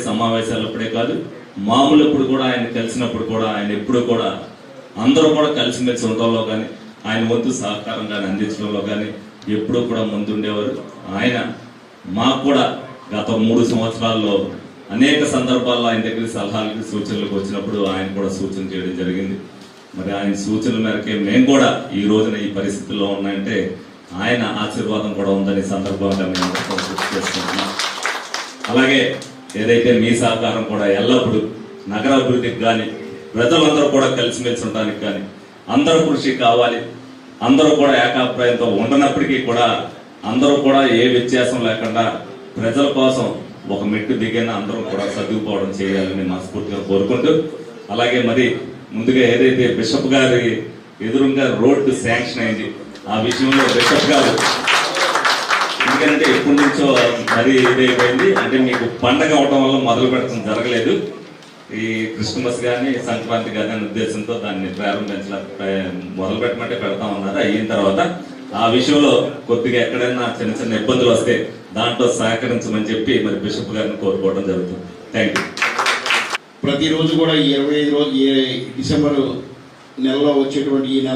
సమావేశాలప్పుడే కాదు, మామూలప్పుడు కూడా ఆయన కలిసినప్పుడు కూడా ఆయన ఎప్పుడు కూడా అందరూ కూడా కలిసిమెలిసి ఉండటంలో కానీ ఆయన వంతు సహకారం కానీ అందించడంలో కానీ ఎప్పుడూ కూడా ముందుండేవారు. ఆయన మాకు కూడా గత 3 సంవత్సరాల్లో అనేక సందర్భాల్లో ఆయన దగ్గర సలహాలకి సూచనలకు వచ్చినప్పుడు ఆయన కూడా సూచన చేయడం జరిగింది. మరి ఆయన సూచనల మేరకే మేము కూడా ఈ రోజున ఈ పరిస్థితుల్లో ఉన్నాయంటే ఆయన ఆశీర్వాదం కూడా ఉందని సందర్భంగా మేము గుర్తు చేసుకుంటున్నాం. అలాగే ఏదైతే మీ సహకారం కూడా ఎల్లప్పుడూ నగరాభివృద్ధికి కానీ ప్రజలందరూ కూడా కలిసిమెలిసి ఉండడానికి కానీ అందరూ కృషి కావాలి. అందరూ కూడా ఏకాభిప్రాయంతో ఉండనప్పటికీ కూడా అందరూ కూడా ఏ వ్యత్యాసం లేకుండా ప్రజల కోసం ఒక మెట్టు దిగిన అందరూ కూడా సర్దుకుపోవడం చేయాలని మనస్ఫూర్తిగా కోరుకుంటూ, అలాగే మరి ముందుగా ఏదైతే బిషప్ గారి ఎదురుగా రోడ్డు శాంక్షన్ అయింది ఆ విషయంలో బిషప్ గారు ఎందుకంటే ఎప్పటి నుంచో మరీ ఇదైపోయింది, అంటే మీకు పండగ అవడం వల్ల మొదలు పెట్టడం జరగలేదు. ఈ క్రిస్మస్ కానీ సంక్రాంతి కానీ అనే ఉద్దేశంతో దాన్ని మొదలు పెట్టమంటే పెడతామన్నారు. అయిన తర్వాత ఆ విషయంలో కొద్దిగా ఎక్కడైనా చిన్న చిన్న ఇబ్బందులు వస్తే దాంట్లో సహకరించమని చెప్పి మరి బిషప్ గారిని కోరుకోవడం జరుగుతుంది. Thank you. ప్రతిరోజు కూడా ఈ 25 రోజు డిసెంబర్ నెలలో వచ్చేటువంటి ఈ నెల